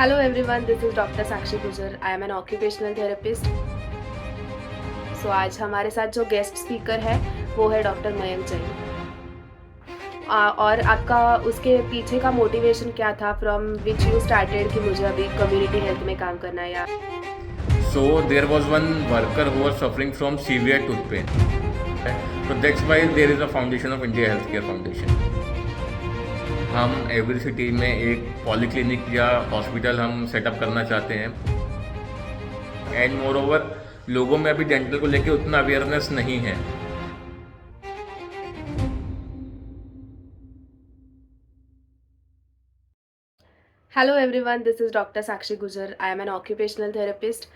Hello everyone, this is Dr. Sakshi Gujar. I am an occupational therapist. So आज हमारे साथ जो guest speaker है वो है डॉक्टर मयंक जैन। और आपका उसके पीछे का मोटिवेशन क्या था फ्रॉम विच यू स्टार्टेड कि मुझे अभी कम्युनिटी हेल्थ में काम करना है या So there was one worker who was suffering from severe tooth pain. So that's why there is a foundation of India Healthcare Foundation. हम एवरी सिटी में एक पॉलीक्लिनिक या हॉस्पिटल हम सेटअप करना चाहते हैं एंड मोर ओवर लोगों में अभी डेंटल को लेके उतना अवेयरनेस नहीं है. Hello everyone, this is Dr. Sakshi Gujar. I am an occupational therapist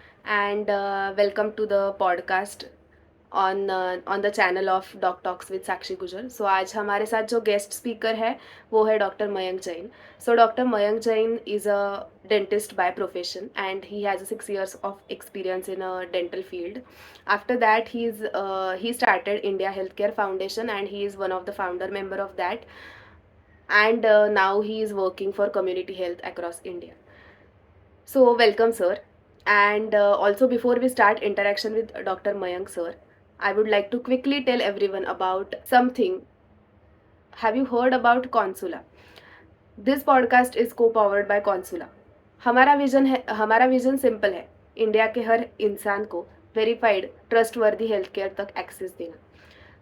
and welcome to the podcast on the channel of Doc Talks with Sakshi Gujar. So आज हमारे साथ जो गेस्ट स्पीकर है वो है doctor Mayank Jain. So Dr. Mayank Jain is a dentist by profession and he has 6 years of experience in a dental field. After that he started India Healthcare Foundation and he is one of the founder member of that. And now he is working for community health across India. So welcome sir. And also before we start interaction with Dr. Mayank sir, I would like to quickly tell everyone about something. Have you heard about Consula? This podcast is co-powered by Consula. हमारा vision simple है, India के हर इंसान को verified trustworthy health care तक access देना.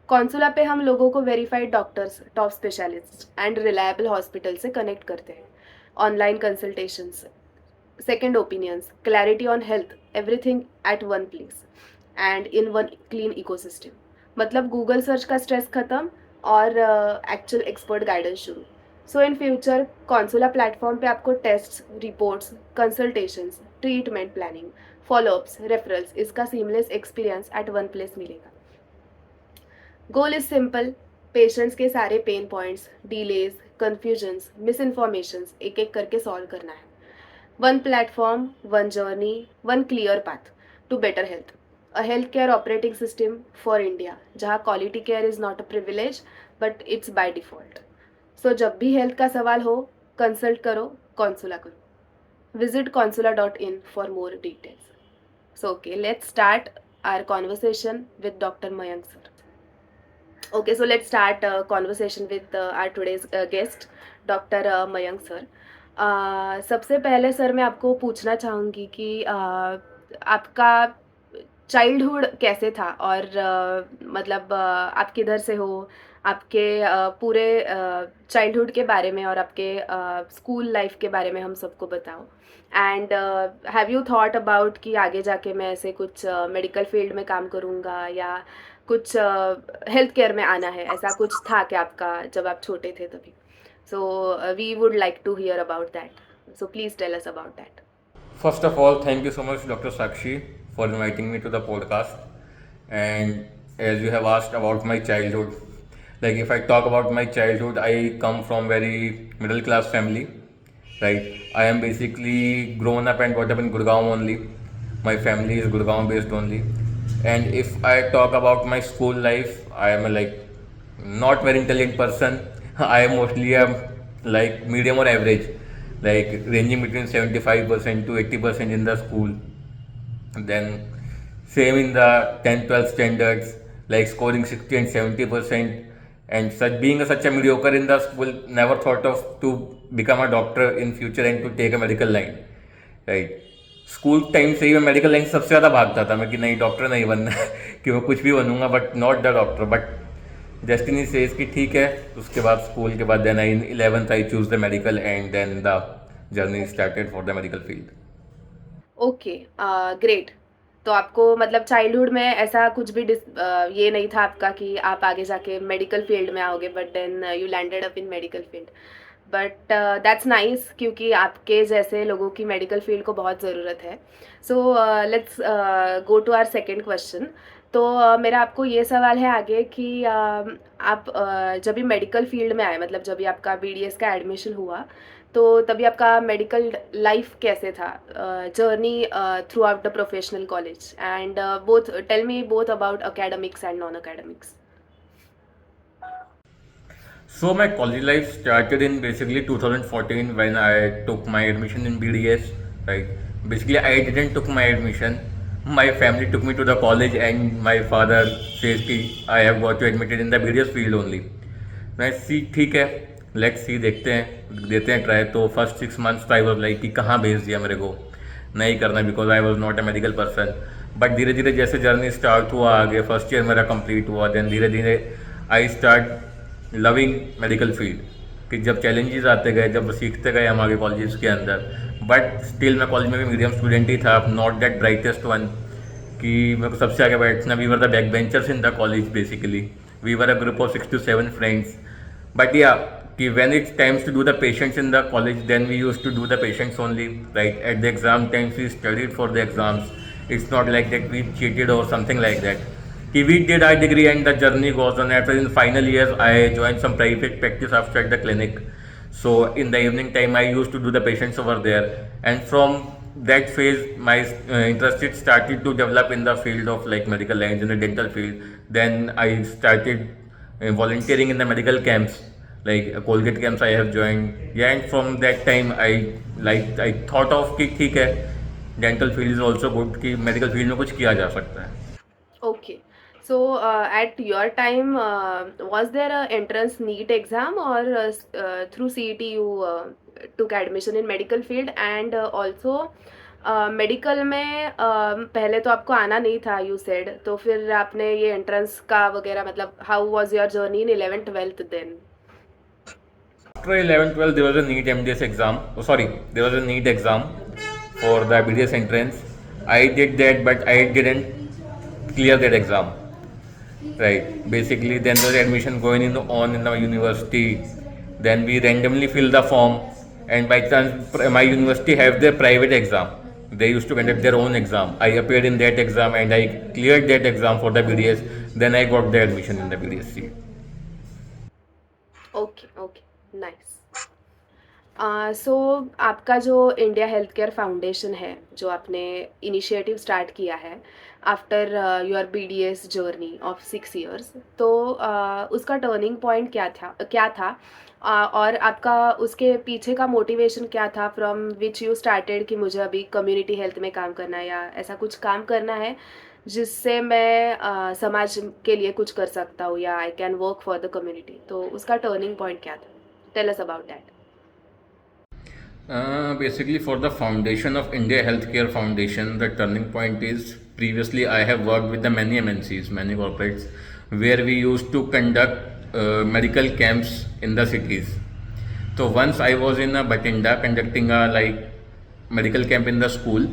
कॉन्सुला पे हम लोगों को verified doctors, top specialist and reliable hospital से कनेक्ट करते हैं. Online consultations, second opinions, clarity on health, everything at one place and in one clean ecosystem. मतलब गूगल सर्च का स्ट्रेस खत्म और एक्चुअल एक्सपर्ट गाइडेंस शुरू. सो इन फ्यूचर कॉन्सुला प्लेटफॉर्म पे आपको tests, reports, consultations, treatment planning, followups, referrals, इसका seamless experience at one place मिलेगा. Goal is simple, patients के सारे pain points, delays, confusions, miss informations एक एक करके सॉल्व करना है. One platform, one journey, one clear path to better health. A health care operating system for India जहाँ quality care is not a privilege but it's by default. So जब भी health का सवाल हो कंसल्ट करो, कॉन्सुला करो. Visit consula.in for more details. So okay, let's start our conversation with Dr. Mayank sir. Okay, so let's start a conversation with our today's guest, Dr. Mayank sir. सबसे पहले sir मैं आपको पूछना चाहूँगी कि आपका चाइल्डहुड कैसे था और मतलब आप किधर से हो, आपके पूरे चाइल्डहुड के बारे में और आपके स्कूल लाइफ के बारे में हम सबको बताओ. And have you thought about कि आगे जाके मैं ऐसे कुछ मेडिकल फील्ड में काम करूँगा या कुछ हेल्थ केयर में आना है, ऐसा कुछ था क्या आपका जब आप छोटे थे तभी? So we would like to hear about that. So please tell us about that. First of all, thank you so much, Dr. Sakshi, for inviting me to the podcast. And as you have asked about my childhood, like if I talk about my childhood, I come from very middle class family, right? I am basically grown up and brought up in Gurgaon only. My family is Gurgaon based only. And if I talk about my school life, I am a like not very intelligent person. I am mostly a like medium or average, like ranging between 75% to 80% in the school. Then same in the 10th 12th standards, like scoring 60 and 70%. And such being such a mediocre in the school, never thought of to become a doctor in future and to take a medical line, right? School time से ही मैं medical line सबसे ज़्यादा भागता था मैं कि नहीं doctor नहीं बनना कि वो कुछ भी बनूंगा but not the doctor. But destiny says कि ठीक है. उसके बाद स्कूल के बाद then I in 11th I choose the medical and then the journey started for the medical field. Okay, great. तो आपको मतलब चाइल्डहुड में ऐसा कुछ भी ये नहीं था आपका कि आप आगे जाके मेडिकल फील्ड में आओगे, but then you landed up in medical field. But that's nice क्योंकि आपके जैसे लोगों की मेडिकल फील्ड को बहुत ज़रूरत है. So let's go to our second question. तो मेरा आपको ये सवाल है आगे कि आप जब भी मेडिकल फील्ड में आए, मतलब जब भी आपका BDS का एडमिशन हुआ, तो तभी आपका मेडिकल लाइफ कैसे था, journey throughout the professional college and both tell me both about academics and non academics. So my college life started in basically 2014 when I took my admission in BDS. Right. Basically, I didn't took my admission. My family took me to the college, and my father says कि I have got you admitted in the BDS field only. मैं सी ठीक है, let's see, देखते हैं, देते हैं try. तो first 6 months तो आई वॉज लाइक कि कहाँ भेज दिया मेरे को, नहीं करना, because I was not a medical person. But धीरे धीरे जैसे जर्नी स्टार्ट हुआ, आगे फर्स्ट ईयर मेरा कंप्लीट हुआ, देन धीरे धीरे I start loving medical field. कि जब चैलेंजेस आते गए, जब सीखते गए हम आगे कॉलेजेस के अंदर, बट स्टिल मैं कॉलेज में भी मीडियम स्टूडेंट ही था, नॉट दैट ब्राइटेस्ट वन कि मेरे को सबसे आगे बैठना। We were the back benchers in the college basically. We were a group of 6 to 7 friends. But yeah, when it's times to do the patients in the college, then we used to do the patients only. Right at the exam times, we studied for the exams. It's not like that we cheated or something like that. We did our degree and the journey goes on. After in final years, I joined some private practice after the clinic. So in the evening time, I used to do the patients over there, and from that phase, my interest started to develop in the field of like medical lines in the dental field. Then I started volunteering in the medical camps, like Colgate camps I have joined. Yeah, and from that time I thought of कि ठीक है, dental field is also good, कि medical field में कुछ किया जा सकता है। Okay. So, at your time, was there a entrance NEET exam or through CET you took admission in medical field? And also, medical में पहले तो आपको आना नहीं था, यू सेड, तो फिर आपने ये एंट्रेंस का वगैरह, मतलब how was your journey in 11th-12th then? After 11th-12th, there was a NEET MDS exam. Oh, sorry, there was a NEET exam for the BDS entrance. I did that, but I didn't clear that exam. Right. Basically, then there was admission going in on in the university. Then we randomly fill the form, and by chance, my university have their private exam. They used to conduct their own exam. I appeared in that exam and I cleared that exam for the BDS. Then I got the admission in the BDS. Okay, okay, nice. So आपका जो India health care foundation है, जो आपने initiative start किया है after your BDS journey of 6 years, तो उसका turning point क्या था? और आपका उसके पीछे का मोटिवेशन क्या था, फ्रॉम विच यू स्टार्टेड कि मुझे अभी कम्युनिटी हेल्थ में काम करना है, या ऐसा कुछ काम करना है जिससे मैं समाज के लिए कुछ कर सकता हूँ, या I can work for the community? तो उसका टर्निंग पॉइंट क्या था? Tell us about that. Basically, for the foundation of India Healthcare Foundation, the turning point is previously I have worked with the many MNCs, many corporates, where we used to conduct medical camps in the cities. So once I was in a Batinda conducting a like medical camp in the school.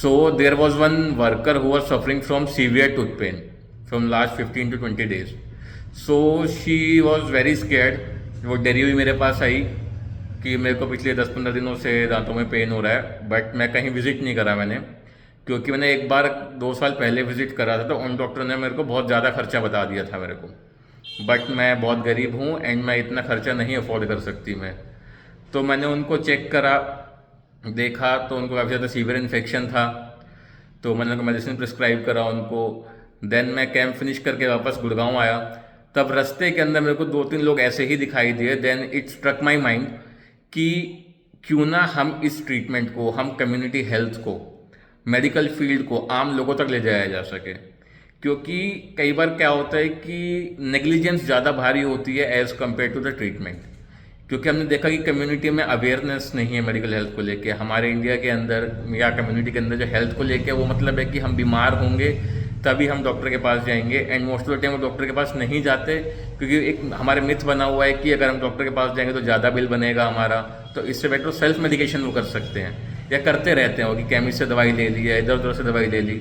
So there was one worker who was suffering from severe tooth pain from last 15 to 20 days. So she was very scared. वो डरी हुई मेरे पास आई कि मेरे को पिछले 10-15 दिनों से दांतों में पेन हो रहा है, बट मैं कहीं विजिट नहीं करा मैंने, क्योंकि मैंने एक बार 2 साल पहले विजिट करा था, तो उन डॉक्टर ने मेरे को बहुत ज़्यादा खर्चा बता दिया था मेरे को। बट मैं बहुत गरीब हूँ एंड मैं इतना खर्चा नहीं अफोर्ड कर सकती मैं। तो मैंने उनको चेक करा, देखा तो उनको काफ़ी ज़्यादा सीवियर इन्फेक्शन था, तो मैंने उनको मेडिसिन प्रिस्क्राइब करा उनको। देन मैं कैंप फिनिश करके वापस गुड़गांव आया, तब रास्ते के अंदर मेरे को 2-3 लोग ऐसे ही दिखाई दिए। Then it struck my mind कि क्यों ना हम इस ट्रीटमेंट को, हम कम्युनिटी हेल्थ को, मेडिकल फील्ड को आम लोगों तक ले जाया जा सके। क्योंकि कई बार क्या होता है कि नेग्लिजेंस ज़्यादा भारी होती है as compare to the treatment. क्योंकि हमने देखा कि कम्युनिटी में अवेयरनेस नहीं है मेडिकल हेल्थ को लेके। हमारे इंडिया के अंदर या कम्युनिटी के अंदर जो हेल्थ को लेके वो मतलब है कि हम बीमार होंगे तभी हम डॉक्टर के पास जाएंगे, and most of the time वो डॉक्टर के पास नहीं जाते, क्योंकि एक हमारे मिथ बना हुआ है कि अगर हम डॉक्टर के पास जाएंगे तो ज़्यादा बिल बनेगा हमारा, तो इससे बेटर सेल्फ मेडिकेशन वो कर सकते हैं या करते रहते हैं वो, कि केमिस्ट से दवाई ले ली या इधर उधर से दवाई ले ली।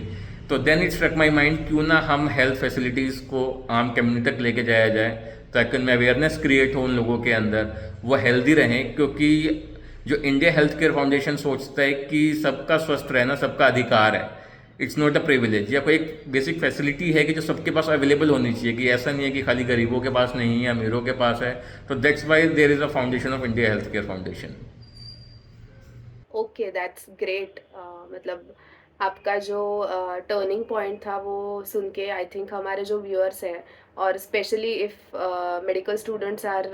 तो then it struck my mind, क्यों ना हम हेल्थ फैसिलिटीज़ को आम कम्युनिटी तक लेके जाया जाए, ताकि उनमें अवेयरनेस क्रिएट हो उन लोगों के अंदर, वो हेल्दी रहें। क्योंकि जो इंडिया हेल्थ केयर फाउंडेशन सोचता है कि सबका स्वस्थ रहना सबका अधिकार है, इट्स नॉट अ प्रिविलेज, या कोई एक बेसिक फैसिलिटी है कि जो सबके पास अवेलेबल होनी चाहिए, कि ऐसा नहीं है कि खाली गरीबों के पास नहीं है, अमीरों के पास है। तो that's why there is a foundation of India health care foundation. Okay, that's great. मतलब आपका जो टर्निंग पॉइंट था वो सुन के आई थिंक हमारे जो व्यूअर्स हैं और specially if medical students are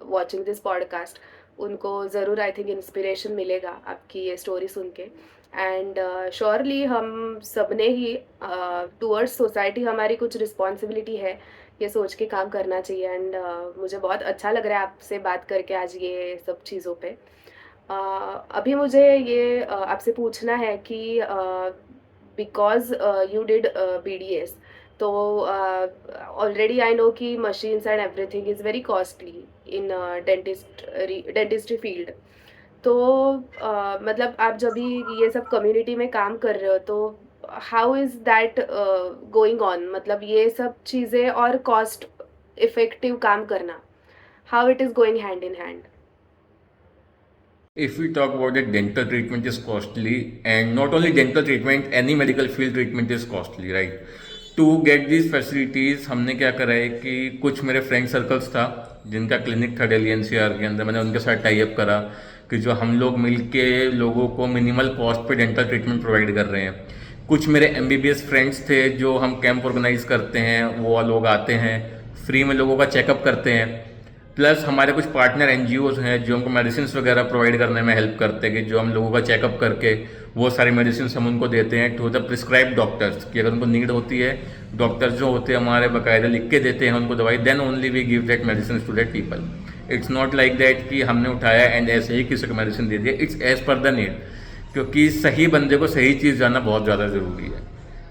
watching this podcast, उनको ज़रूर आई थिंक इंस्पिरेशन मिलेगा आपकी ये स्टोरी सुन के। एंड श्योरली हम सब ने ही टूवर्ड्स सोसाइटी हमारी कुछ रिस्पॉन्सिबिलिटी है, ये सोच के काम करना चाहिए। एंड मुझे बहुत अच्छा लग रहा है आपसे बात करके आज ये सब चीज़ों पे। अभी मुझे ये आपसे पूछना है कि बिकॉज यू डिड BDS, तो ऑलरेडी आई नो कि machines and everything is very costly in dentistry field. तो मतलब आप जब भी ये सब कम्युनिटी में काम कर रहे हो तो how is that going on, मतलब ये सब चीज़ें और कॉस्ट इफेक्टिव काम करना, how it is going hand in hand? If we talk about it, dental treatment is costly, and not only dental treatment, any medical field treatment is costly, right? To get these facilities, हमने क्या करा है कि कुछ मेरे friend circles था जिनका clinic था दिल्ली NCR के अंदर, मैंने उनके साथ टाई अप करा कि जो हम लोग मिलके लोगों को मिनिमल कॉस्ट पे डेंटल ट्रीटमेंट प्रोवाइड कर रहे हैं। कुछ मेरे MBBS फ्रेंड्स थे जो हम कैंप ऑर्गेनाइज करते हैं, वो लोग आते हैं फ्री में लोगों का चेकअप करते हैं। प्लस हमारे कुछ पार्टनर NGOs हैं जो हमको मेडिसिन वगैरह प्रोवाइड करने में हेल्प करते हैं कि जो हम लोगों का चेकअप करके वो सारी मेडिसिन हम उनको देते हैं टू द प्रिस्क्राइब डॉक्टर्स कि अगर उनको नीड होती है, डॉक्टर्स जो होते हैं हमारे बाकायदा लिख के देते हैं उनको दवाई, then only we give that medicine to that people. It's not like that कि हमने उठाया एंड ऐसे ही किसी को मेडिसिन दे दिया, it's as per the need, क्योंकि सही बंदे को सही चीज़ जानना बहुत ज़्यादा ज़रूरी है।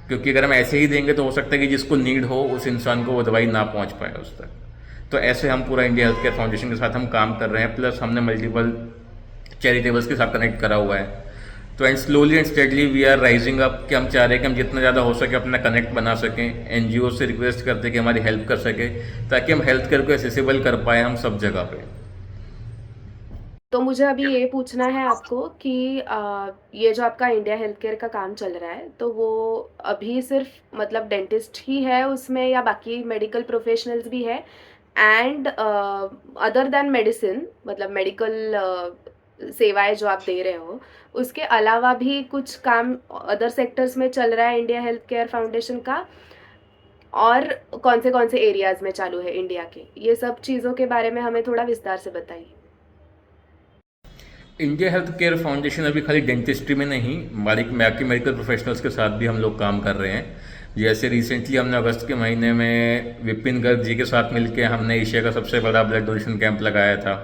क्योंकि अगर हम ऐसे ही देंगे तो हो सकता है कि जिसको नीड हो उस इंसान को वो दवाई ना पहुंच पाए उस तक। तो ऐसे हम पूरा इंडिया हेल्थ केयर फाउंडेशन के साथ हम काम कर रहे हैं, प्लस हमने मल्टीपल चैरिटेबल्स के साथ कनेक्ट करा हुआ है। तो and slowly and steadily we are rising up कि हम चाह रहे हैं कि हम जितना ज़्यादा हो सके अपना कनेक्ट बना सकें, NGO से रिक्वेस्ट करते कि हमारी हेल्प कर सके ताकि हम हेल्थ केयर को एसेसिबल कर पाए हम सब जगह पे। तो मुझे अभी ये पूछना है आपको कि ये जो आपका इंडिया हेल्थ केयर का काम चल रहा है तो वो अभी सिर्फ मतलब डेंटिस्ट ही है उसमें या बाकी मेडिकल प्रोफेशनल्स भी है? एंड अदर देन मेडिसिन, मतलब मेडिकल सेवाएं जो आप दे रहे हो, उसके अलावा भी कुछ काम अदर सेक्टर्स में चल रहा है इंडिया हेल्थ केयर फाउंडेशन का? और कौन से एरियाज में चालू है इंडिया के? ये सब चीज़ों के बारे में हमें थोड़ा विस्तार से बताइए। इंडिया हेल्थ केयर फाउंडेशन अभी खाली डेंटिस्ट्री में नहीं, बाकी मेडिकल प्रोफेशनल्स के साथ भी हम लोग काम कर रहे हैं। जैसे रिसेंटली हमने अगस्त के महीने में विपिन गर्ग जी के साथ मिलकर हमने एशिया का सबसे बड़ा ब्लड डोनेशन कैंप लगाया था,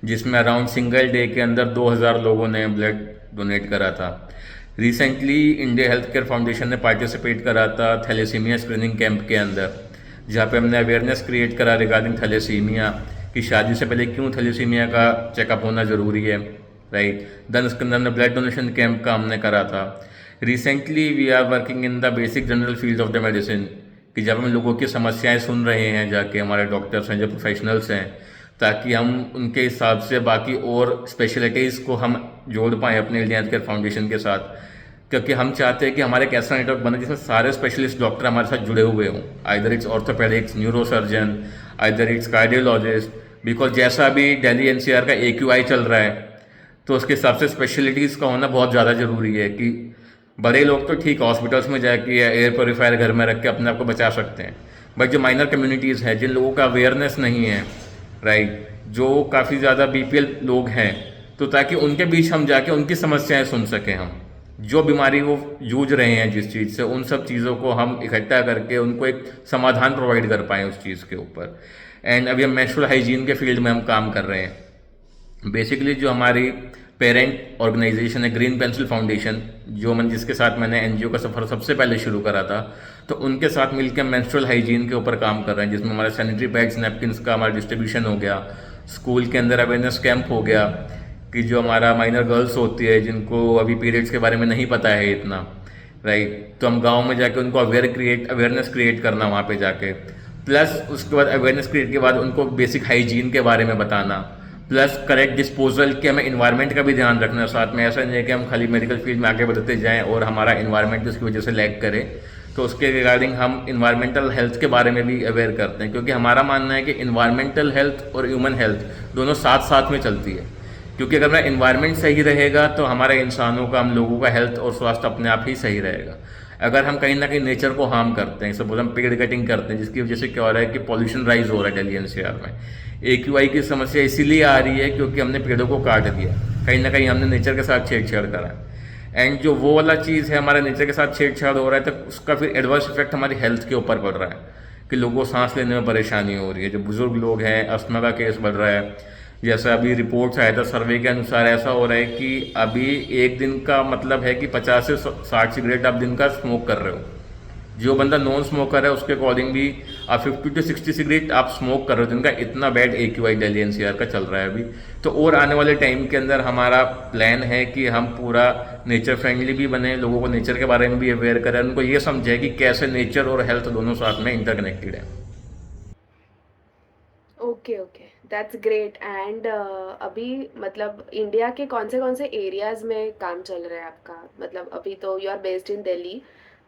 जिसमें अराउंड सिंगल डे के अंदर 2000 लोगों ने ब्लड डोनेट करा था। Recently India health care foundation ने पार्टिसिपेट करा था थैलेसीमिया स्क्रीनिंग कैंप के अंदर, जहाँ पे हमने अवेयरनेस क्रिएट करा रिगार्डिंग थैलेसीमिया कि शादी से पहले क्यों थैलेसीमिया का चेकअप होना ज़रूरी है, राइट। देन उसके अंदर हमने ब्लड डोनेशन कैंप का हमने करा था। Recently we are working in the basic general field of the medicine कि जब हम लोगों की समस्याएं सुन रहे हैं जाके हमारे डॉक्टर्स हैं जो प्रोफेशनल्स हैं, ताकि हम उनके हिसाब से बाकी और स्पेशलिटीज़ को हम जोड़ पाएँ अपने इंडिया हेल्थ केयर फाउंडेशन के साथ। क्योंकि हम चाहते हैं कि हमारे एक ऐसा नेटवर्क बने जिसमें सारे स्पेशलिस्ट डॉक्टर हमारे साथ जुड़े हुए हों, either it's orthopaedics, neurosurgeon, either it's cardiologist. Because जैसा भी दिल्ली NCR का AQI चल रहा है तो उसके हिसाब से स्पेशलिटीज़ का होना बहुत ज़्यादा ज़रूरी है कि बड़े लोग तो ठीक हॉस्पिटल्स में जाके या एयर प्योरीफायर घर में रख के अपने आप को बचा सकते हैं, बट जो माइनर कम्युनिटीज़ हैं जिन लोगों का अवेयरनेस नहीं है, राइट, जो काफ़ी ज़्यादा BPL लोग हैं, तो ताकि उनके बीच हम जाके उनकी समस्याएं सुन सकें, हम जो बीमारी वो जूझ रहे हैं जिस चीज़ से, उन सब चीज़ों को हम इकट्ठा करके उनको एक समाधान प्रोवाइड कर पाएँ उस चीज़ के ऊपर। एंड अभी हम मेंस्ट्रुअल हाइजीन के फील्ड में हम काम कर रहे हैं। बेसिकली जो हमारी पेरेंट ऑर्गेनाइजेशन है ग्रीन पेंसिल फाउंडेशन, जिसके साथ मैंने NGO का सफ़र सबसे पहले शुरू करा था, तो उनके साथ मिलकर मेंस्ट्रुअल हाइजीन के ऊपर काम कर रहे हैं, जिसमें हमारे सैनिटरी पैड्स, नैपकिन्स का हमारा डिस्ट्रीब्यूशन हो गया। स्कूल के अंदर अवेयरनेस कैंप हो गया कि जो हमारा माइनर गर्ल्स होती है जिनको अभी पीरियड्स के बारे में नहीं पता है इतना, राइट, तो हम गाँव में जाके उनको अवेयरनेस क्रिएट करना वहाँ पर जाके, प्लस उसके बाद अवेयरनेस क्रिएट के बाद उनको बेसिक हाइजीन के बारे में बताना, प्लस करेक्ट डिस्पोजल कि हमें इन्वायरमेंट का भी ध्यान रखना है साथ में। ऐसा नहीं है कि हम खाली मेडिकल फील्ड में आगे बढ़ते जाएं और हमारा इन्वायरमेंट उसकी वजह से लैग करे। तो उसके रिगार्डिंग हम इन्वायरमेंटल हेल्थ के बारे में भी अवेयर करते हैं, क्योंकि हमारा मानना है कि इन्वायरमेंटल हेल्थ और ह्यूमन हेल्थ दोनों साथ साथ में चलती है। क्योंकि अगर हमारा इन्वायरमेंट सही रहेगा तो हमारा इंसानों का, हम लोगों का हेल्थ और स्वास्थ्य अपने आप ही सही रहेगा। अगर हम कहीं ना कहीं नेचर को हार्म करते हैं, सपोज हम पेड़ कटिंग करते हैं, जिसकी वजह से क्या हो रहा है कि पॉल्यूशन राइज हो रहा है दिल्ली एनसीआर में। AQI की समस्या इसीलिए आ रही है क्योंकि हमने पेड़ों को काट दिया, कहीं ना कहीं हमने नेचर के साथ छेड़छाड़ करा। एंड जो वो वाला चीज़ है, हमारा नेचर के साथ छेड़छाड़ हो रहा है, तो उसका फिर एडवर्स इफेक्ट हमारी हेल्थ के ऊपर पड़ रहा है कि लोगों को सांस लेने में परेशानी हो रही है। जो बुजुर्ग लोग हैं, अस्थमा का केस बढ़ रहा है। जैसा अभी रिपोर्ट्स आया था, सर्वे के अनुसार ऐसा हो रहा है कि अभी एक दिन का मतलब है कि 50 से 60 सिगरेट आप दिन का स्मोक कर रहे हो। जो बंदा नॉन स्मोकर है उसके अकॉर्डिंग भी आप 50 to 60 सिगरेट आप स्मोक कर रहे हो दिन का। इतना बैड AQI दिल्ली एनसीआर का चल रहा है अभी। तो और आने वाले टाइम के अंदर हमारा प्लान है कि हम पूरा नेचर फ्रेंडली भी बने, लोगों को नेचर के बारे में भी अवेयर करें, उनको ये समझे कि कैसे नेचर और हेल्थ दोनों साथ में इंटरकनेक्टेड है। Okay okay, that's great. And अभी मतलब इंडिया के कौन से एरियाज में काम चल रहा है आपका? मतलब अभी तो you are based in Delhi,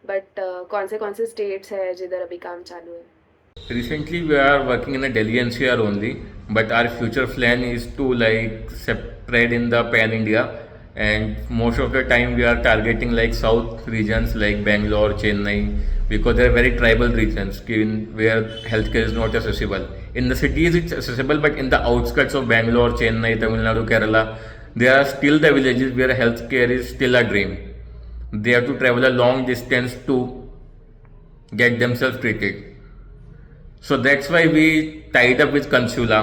but कौन से स्टेट्स है जिधर अभी काम चालू है? Recently, we are working in a Delhi NCR only, but our future plan is to like separate in the pan India, and most of the time we are targeting like south regions like Bangalore, Chennai, because they are very tribal regions where healthcare is not accessible. In the cities, it's accessible, but in the outskirts of Bangalore, Chennai, Tamil Nadu, Kerala, there are still the villages where healthcare is still a dream. They have to travel a long distance to get themselves treated. So that's why we tied up with Consula,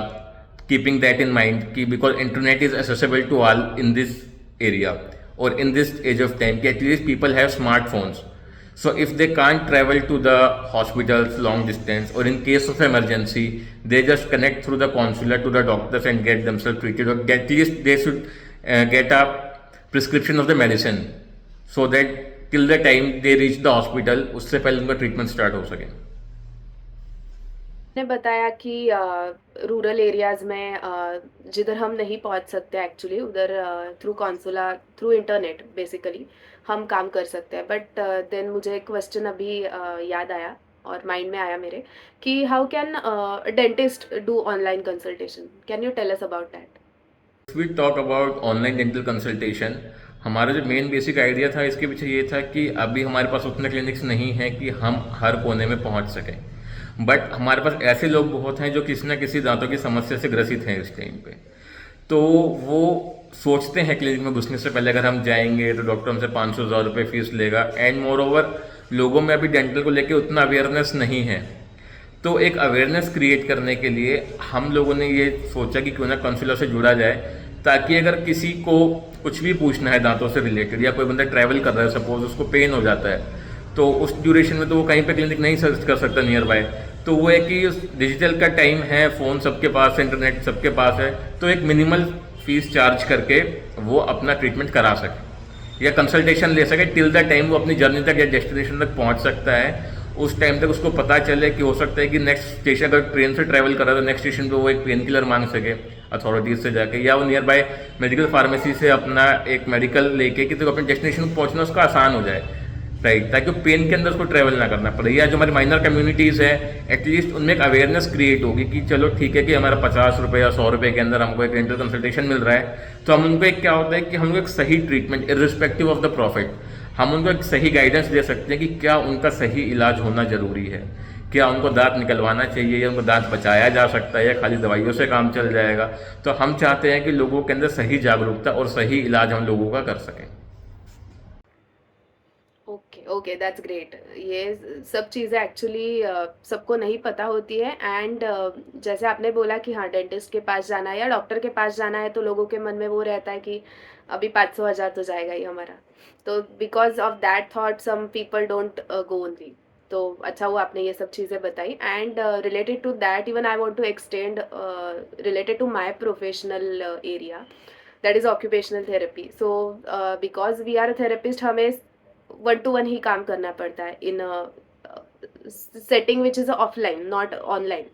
keeping that in mind, because internet is accessible to all in this area or in this age of time. At least people have smartphones. So if they can't travel to the hospitals long distance, or in case of emergency, they just connect through the consular to the doctors and get themselves treated, or at least they should get a prescription of the medicine, so that till the time they reach the hospital, उससे पहले उनका treatment start हो सके। ने बताया कि rural areas में जिधर हम नहीं पहुंच सकते एक्चुअली, उधर थ्रू कॉन्सुला, थ्रू इंटरनेट बेसिकली हम काम कर सकते हैं। बट देन मुझे एक क्वेश्चन अभी याद आया और माइंड में आया मेरे कि how can dentist do online consultation? Can you tell us about that? We talk about online dental consultation, हमारा जो मेन बेसिक आइडिया था इसके पीछे ये था कि अभी हमारे पास उतने क्लिनिक्स नहीं हैं कि हम हर कोने में पहुंच सकें। बट हमारे पास ऐसे लोग बहुत हैं जो किसी न किसी दांतों की समस्या से ग्रसित हैं इस टाइम पे। तो वो सोचते हैं क्लिनिक में घुसने से पहले अगर हम जाएंगे तो डॉक्टर हमसे 500-1000 रुपये फीस लेगा। एंड मोर ओवर लोगों में अभी डेंटल को लेके उतना अवेयरनेस नहीं है। तो एक अवेयरनेस क्रिएट करने के लिए हम लोगों ने ये सोचा कि क्यों ना काउंसलर से जुड़ा जाए, ताकि अगर किसी को कुछ भी पूछना है दांतों से रिलेटेड, या कोई बंदा ट्रैवल कर रहा है, सपोज उसको पेन हो जाता है, तो उस ड्यूरेशन में तो वो कहीं पे क्लिनिक नहीं सर्च कर सकता नियर बाय। तो वो है कि डिजिटल का टाइम है, फ़ोन सबके पास है, इंटरनेट सबके पास है, तो एक मिनिमल फीस चार्ज करके वो अपना ट्रीटमेंट करा सके या कंसल्टेशन ले सके टिल द टाइम वो अपनी जर्नी तक या डेस्टिनेशन तक पहुंच सकता है। उस टाइम तक उसको पता चले कि हो सकता है कि नेक्स्ट स्टेशन, अगर ट्रेन से ट्रैवल कर रहा है तो नेक्स्ट स्टेशन पे वो एक पेन किलर मांग सके अथॉरिटीज़ से जाके, या वो नियर बाय मेडिकल फार्मेसी से अपना एक मेडिकल लेके कि तो अपने डेस्टिनेशन पहुंचना उसका आसान हो जाए, राइट, ताकि वो पेन के अंदर उसको ट्रैवल ना करना पड़े। या जो हमारी माइनर कम्युनिटीज़ है, एटलीस्ट उनमें एक अवेयरनेस क्रिएट होगी कि चलो ठीक है कि हमारा 50 रुपये या 100 रुपये के अंदर हमको एक डेंटल कंसल्टेशन मिल रहा है, तो हम उनको एक क्या होता है कि हम लोग एक सही treatment irrespective of the profit, हम उनको एक सही गाइडेंस दे सकते हैं कि क्या उनका सही इलाज होना ज़रूरी है, क्या उनको दांत निकलवाना चाहिए या उनको दांत बचाया जा सकता है या खाली दवाइयों से काम चल जाएगा। तो हम चाहते हैं कि लोगों के अंदर सही जागरूकता और सही इलाज हम लोगों का कर सकें। Okay okay, that's great. ये सब चीज़ें एक्चुअली सबको नहीं पता होती है। एंड जैसे आपने बोला कि हाँ डेंटिस्ट के पास जाना है या डॉक्टर के पास जाना है, तो लोगों के मन में वो रहता है कि अभी 500 1000 तो जाएगा ही हमारा। तो because of that thought some people don't go only. तो अच्छा हुआ आपने ये सब चीज़ें बताई। And related to that even I want to extend related to my professional area, that is occupational therapy. So because we are therapist, हमें 1 to 1 ही काम करना पड़ता है in setting which is offline not online.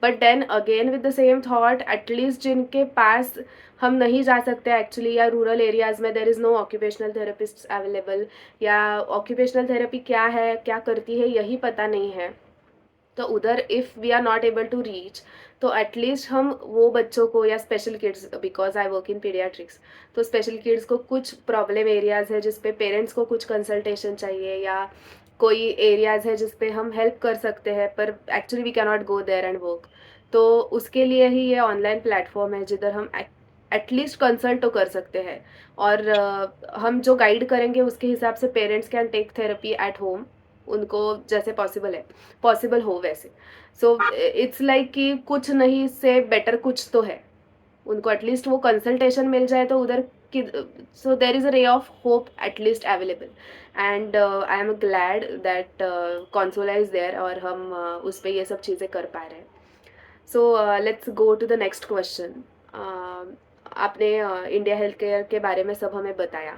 But then again with the same thought, at least जिनके पास हम नहीं जा सकते एक्चुअली, या रूरल एरियाज़ में there is no occupational therapist available, या ऑक्यूपेशनल थेरेपी क्या है, क्या करती है, यही पता नहीं है, तो उधर if we are not able to reach, तो एटलीस्ट हम वो बच्चों को या special kids, because I work in paediatrics, तो स्पेशल किड्स को कुछ प्रॉब्लम एरियाज है जिस पे पेरेंट्स को कुछ कंसल्टेशन चाहिए, या कोई एरियाज है जिस पे हम हेल्प कर सकते हैं पर actually we can not go there and work, तो उसके लिए ही ये ऑनलाइन प्लेटफॉर्म है जिधर हम एटलीस्ट कंसल्ट तो कर सकते हैं। और हम जो गाइड करेंगे उसके हिसाब से parents can take therapy at home, उनको जैसे पॉसिबल हो वैसे। सो इट्स लाइक कि कुछ नहीं से बेटर कुछ तो है, उनको एटलीस्ट वो कंसल्टेशन मिल जाए तो उधर कि, सो देर is a ray of hope at least available. And I am glad that कंसोला इज़ देयर, और हम उस पर ये सब चीज़ें कर पा रहे हैं। So let's go to the next question. आपने इंडिया हेल्थ केयर के बारे में सब हमें बताया,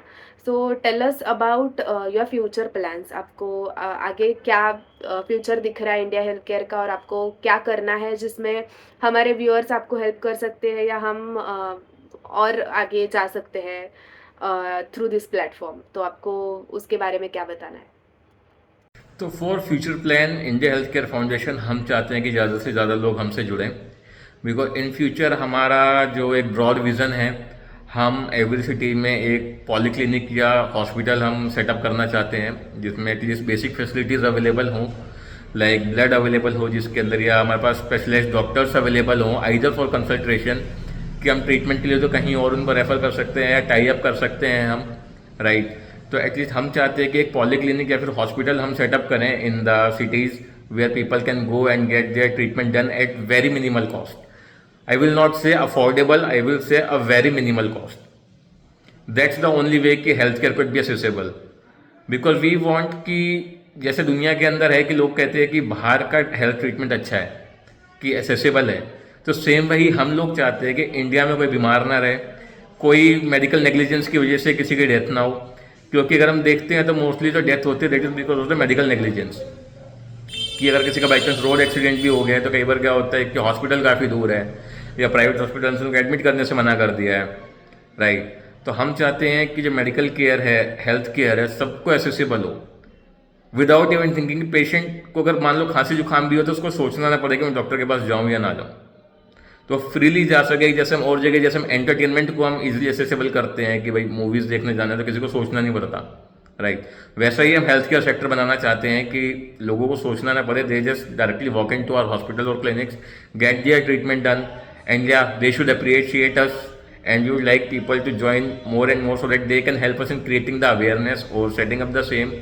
so tell us about your future plans. आपको आगे क्या फ्यूचर दिख रहा है इंडिया हेल्थ केयर का, और आपको क्या करना है जिसमें हमारे व्यूअर्स आपको हेल्प कर सकते हैं, या हम और आगे जा सकते हैं थ्रू दिस प्लेटफॉर्म, तो आपको उसके बारे में क्या बताना है? तो for future plan India health care foundation हम चाहते हैं कि ज़्यादा से ज़्यादा लोग हमसे जुड़ें, बिकॉज इन फ्यूचर हमारा जो एक ब्रॉड विज़न है, हम एवरी सिटी में एक पॉलीक्लिनिक या हॉस्पिटल हम सेटअप करना चाहते हैं जिसमें एटलीस्ट बेसिक फैसिलिटीज़ अवेलेबल हों, लाइक ब्लड अवेलेबल हो जिसके अंदर, या हमारे पास स्पेशलाइज्ड डॉक्टर्स अवेलेबल हों आइदर फॉर कंसल्ट्रेशन, कि हम ट्रीटमेंट के लिए तो कहीं और उनको रेफ़र कर सकते हैं या टाई अप कर सकते हैं हम, राइट। तो एटलीस्ट हम चाहते हैं कि एक पॉलीक्लिनिक या फिर हॉस्पिटल हम सेटअप करें in the cities where people can go and get their treatment done at very minimal cost. I will not say affordable, I will say a very minimal cost. That's the only way कि healthcare could be accessible. Because we want कि जैसे दुनिया के अंदर है कि लोग कहते हैं कि बाहर का हेल्थ ट्रीटमेंट अच्छा है, कि accessible है, तो सेम वही हम लोग चाहते हैं कि इंडिया में कोई बीमार ना रहे, कोई मेडिकल नेग्लिजेंस की वजह से किसी की डेथ ना हो, क्योंकि अगर हम देखते हैं तो मोस्टली जो डेथ होती है that is because of the medical negligence. कि अगर किसी का बाई चांस रोड एक्सीडेंट भी हो गया है तो कई बार क्या होता है कि हॉस्पिटल काफ़ी दूर है या प्राइवेट हॉस्पिटल से उनको एडमिट करने से मना कर दिया है, राइट। तो हम चाहते हैं कि जो मेडिकल केयर है, हेल्थ केयर है, सबको एसेसिबल हो विदाउट इवन थिंकिंग। पेशेंट को अगर मान लो खांसी जुकाम भी हो तो उसको सोचना ना पड़े कि मैं डॉक्टर के पास जाऊँ या ना जाऊँ, तो फ्रीली जा सके। जैसे हम और जगह जैसे हम एंटरटेनमेंट को हम इजीली एसेसिबल करते हैं कि भाई मूवीज़ देखने जाना है तो किसी को सोचना नहीं पड़ता, राइट। वैसा ही हम हेल्थ केयर सेक्टर बनाना चाहते हैं कि लोगों को सोचना ना पड़े, they just directly walk in to our hospital और clinics, get their treatment done, and या they should appreciate us and we would like people to join more and more so that they can help us in creating the awareness or setting up the same.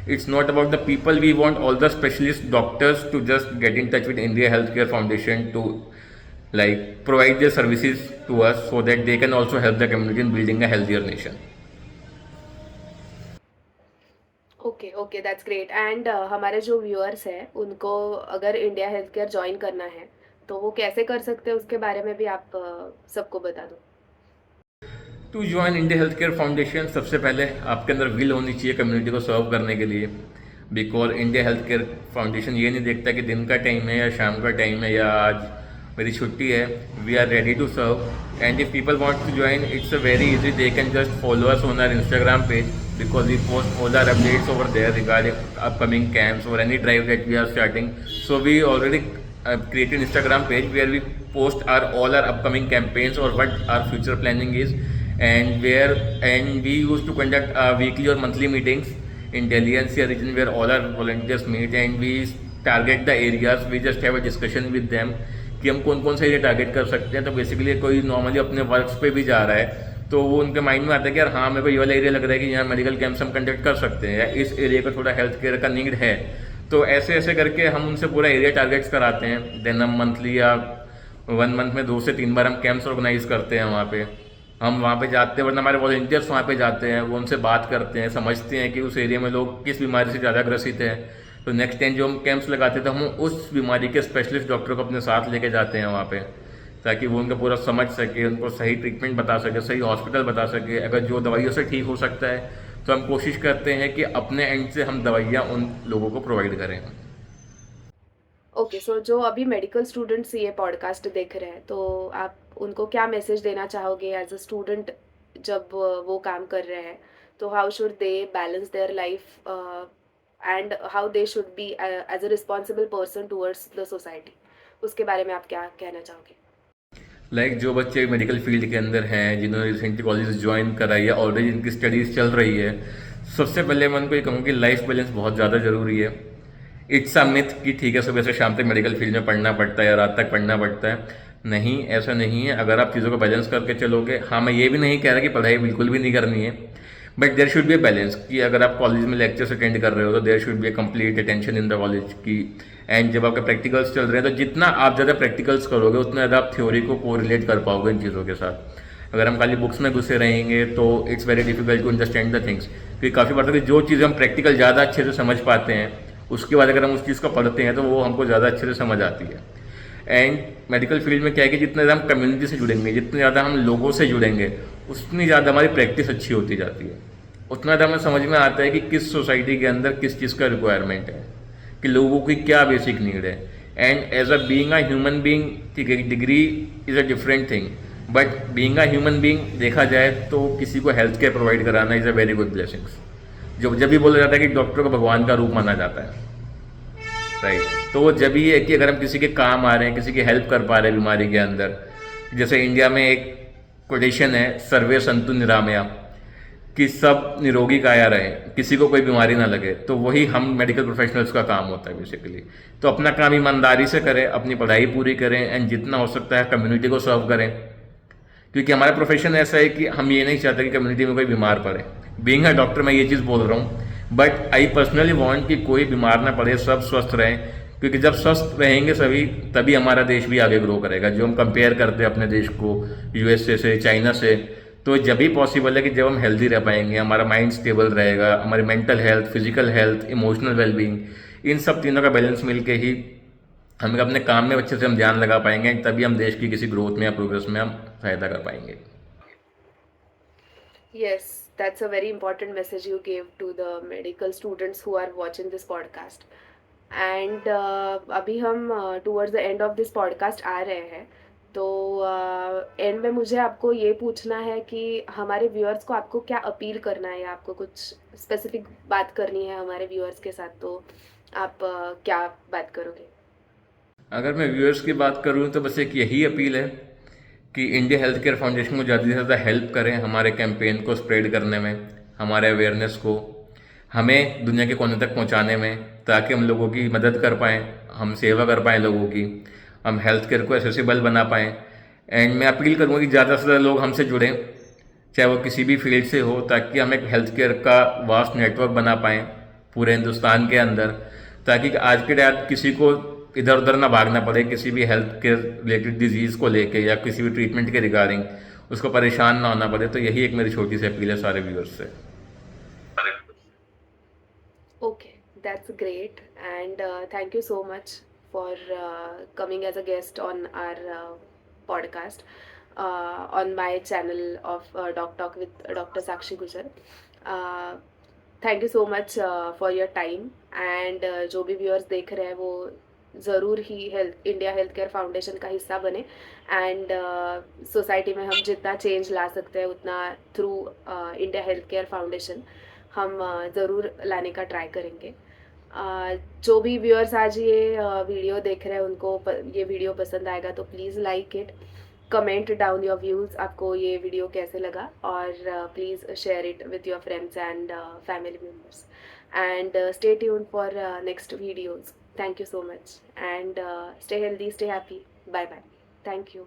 It's not about the people, we want all the specialist doctors to just get in touch with India Healthcare Foundation to like provide their services to us so that they can also help the community in building a healthier nation. Okay okay, that's great. And हमारे जो viewers हैं उनको अगर India health care join करना है तो वो कैसे कर सकते हैं, उसके बारे में भी आप सबको बता दो। To join India health care foundation सबसे पहले आपके अंदर विल होनी चाहिए कम्युनिटी को सर्व करने के लिए, because India health care foundation ये नहीं देखता कि दिन का टाइम है या शाम का टाइम है या आज मेरी छुट्टी है। We are ready to serve and if people want to join it's a very easy, they can just follow us on our Instagram page because we post all our updates over there regarding upcoming camps or any drive that we are starting. So we already created Instagram page where we post all our upcoming campaigns or what our future planning is, and we used to conduct weekly or monthly meetings in Delhi NCR region where all our volunteers meet and we target the areas. We just have a discussion with them कि हम कौन कौन सा area target कर सकते हैं। तो basically कोई नॉर्मली अपने वर्क्स पे भी जा रहा है तो वो उनके माइंड में आता है कि यार हाँ मेरे को ये वाला एरिया लग रहा है कि यहाँ मेडिकल कैंप्स हम कंडक्ट कर सकते हैं या इस एरिया को थोड़ा हेल्थ केयर का नीड है, तो ऐसे ऐसे करके हम उनसे पूरा एरिया टारगेट्स कराते हैं। देन हम मंथली या 1 मंथ में 2 से 3 बार हम कैंप्स ऑर्गेनाइज करते हैं। हम वहाँ पे जाते हैं, वरना हमारे वॉलंटियर्स वहाँ पे जाते हैं, वो उनसे बात करते हैं, समझते हैं कि उस एरिया में लोग किस बीमारी से ज़्यादा ग्रसित है। तो नेक्स्ट टाइम जो हम कैंप्स लगाते हैं तो हम उस बीमारी के स्पेशलिस्ट डॉक्टर को अपने साथ लेके जाते हैं वहाँ पे, ताकि वो उनका पूरा समझ सके, उनको सही ट्रीटमेंट बता सके, सही हॉस्पिटल बता सके। अगर जो दवाइयों से ठीक हो सकता है तो हम कोशिश करते हैं कि अपने एंड से हम दवाइयाँ उन लोगों को प्रोवाइड करें। ओके, सो जो अभी मेडिकल स्टूडेंट्स ये पॉडकास्ट देख रहे हैं तो आप उनको क्या मैसेज देना चाहोगे एज अ स्टूडेंट, जब वो काम कर रहे हैं, तो how should they balance their life and how they should be as a responsible person towards the society, उसके बारे में आप क्या कहना चाहोगे? जो बच्चे मेडिकल फील्ड के अंदर हैं, जिन्होंने रिसेंटली कॉलेज ज्वाइन करा है या ऑलरेडी जिनकी स्टडीज़ चल रही है, सबसे पहले मैं उनको ये कहूँगा कि लाइफ बैलेंस बहुत ज़्यादा ज़रूरी है। इट्स अ मिथ कि ठीक है सुबह से शाम तक मेडिकल फील्ड में पढ़ना पड़ता है या रात तक पढ़ना पड़ता है। नहीं, ऐसा नहीं है। अगर आप चीज़ों को बैलेंस करके चलोगे, हाँ, मैं ये भी नहीं कह रहा कि पढ़ाई बिल्कुल भी नहीं करनी है, but there should be a balance कि अगर आप कॉलेज में लेक्चर्स अटेंड कर रहे हो तो there should be a complete attention in the college की। एंड जब आपके प्रैक्टिकल्स चल रहे हैं तो जितना आप ज़्यादा प्रैक्टिकल्स करोगे उतना ज़्यादा आप थ्योरी को कोरिलेट कर पाओगे इन चीज़ों के साथ। अगर हम खाली बुक्स में घुसे रहेंगे तो it's very difficult to understand the things, क्योंकि काफ़ी बार जो चीज़ें हम प्रैक्टिकल ज़्यादा अच्छे से समझ पाते हैं, उसके बाद अगर हम उस चीज़ को पढ़ते हैं तो वो हमको ज़्यादा अच्छे से समझ आती है। एंड मेडिकल फील्ड में क्या है कि जितने ज़्यादा हम कम्युनिटी से जुड़ेंगे, जितने ज़्यादा हम लोगों से जुड़ेंगे, उतनी ज़्यादा हमारी प्रैक्टिस अच्छी होती जाती है। उतना ज़्यादा हमें समझ में आता है कि किस सोसाइटी के अंदर किस चीज़ का रिक्वायरमेंट है, कि लोगों की क्या बेसिक नीड है। And as a being a human being, ठीक है, degree is a different thing, but being a human being देखा जाए तो किसी को हेल्थ केयर प्रोवाइड कराना is a very good blessings. जो जब भी बोला जाता है कि डॉक्टर को भगवान का रूप माना जाता है, राइट। तो वो जब ही है कि अगर हम किसी के काम आ रहे हैं, किसी की हेल्प कर पा रहे हैं बीमारी के अंदर। जैसे इंडिया में एक कोटेशन है, सर्वे संतु निरामया, कि सब निरोगी काया रहे, किसी को कोई बीमारी ना लगे। तो वही हम मेडिकल प्रोफेशनल्स का काम होता है बेसिकली। तो अपना काम ईमानदारी से करें, अपनी पढ़ाई पूरी करें, एंड जितना हो सकता है कम्युनिटी को सर्व करें, क्योंकि हमारा प्रोफेशन ऐसा है कि हम ये नहीं चाहते कि कम्युनिटी में कोई बीमार पड़े। बीइंग अ डॉक्टर मैं ये चीज़ बोल रहा हूँ, बट आई पर्सनली वांट कि कोई बीमार ना पड़े, सब स्वस्थ रहें, क्योंकि जब स्वस्थ रहेंगे सभी, तभी हमारा देश भी आगे ग्रो करेगा। जो हम कंपेयर करते हैं अपने देश को यूएसए से, चाइना से, तो जब भी पॉसिबल है कि जब हम हेल्दी रह पाएंगे, हमारा माइंड स्टेबल रहेगा, हमारी mental health, physical health, emotional wellbeing, इन सब तीनों का बैलेंस मिलके ही हमें अपने काम में अच्छे से हम ध्यान लगा पाएंगे, तभी हम देश की किसी ग्रोथ में या प्रोग्रेस में हम सहायता कर पाएंगे। Yes, that's a very important message you gave to the medical students who are watching this podcast. And अभी हम towards the end of this podcast आ रहे हैं, तो एंड में मुझे आपको ये पूछना है कि हमारे व्यूअर्स को आपको क्या अपील करना है, या आपको कुछ स्पेसिफिक बात करनी है हमारे व्यूअर्स के साथ, तो आप क्या बात करोगे? अगर मैं व्यूअर्स की बात करूँ तो बस एक यही अपील है कि इंडिया हेल्थ केयर फाउंडेशन को ज़्यादा से ज़्यादा हेल्प करें हमारे कैंपेन को स्प्रेड करने में, हमारे अवेयरनेस को हमें दुनिया के कोने तक पहुंचाने में, ताकि हम लोगों की मदद कर पाएँ, हम सेवा कर पाएँ लोगों की, हम हेल्थ केयर को एसेसिबल बना पाएँ। एंड मैं अपील करूँगा कि ज़्यादा से ज़्यादा लोग हमसे जुड़ें, चाहे वो किसी भी फील्ड से हो, ताकि हम एक हेल्थ केयर का वास्ट नेटवर्क बना पाएँ पूरे हिंदुस्तान के अंदर, ताकि आज के डेट किसी को इधर उधर ना भागना पड़े किसी भी हेल्थ केयर रिलेटेड डिजीज़ को लेके या किसी भी ट्रीटमेंट के रिगार्डिंग उसको परेशान ना होना पड़े। तो यही एक मेरी छोटी सी अपील है सारे व्यूअर्स से। Okay, that's great, and thank you so much for coming as a guest on our podcast on my channel of Doc Talk with Dr. Sakshi Gujar. Uh, thank you so much for your time, and जो भी viewers देख रहे हैं वो ज़रूर ही health India health care foundation का हिस्सा बने, एंड सोसाइटी में हम जितना चेंज ला सकते हैं उतना through India health care foundation हम ज़रूर लाने का ट्राई करेंगे। जो भी व्यूअर्स आज ये वीडियो देख रहे हैं उनको ये वीडियो पसंद आएगा तो please like it, comment down your views, आपको ये वीडियो कैसे लगा, और please share it with your friends and family members, and stay tuned for next videos. Thank you so much, and stay healthy, stay happy, bye bye, thank you.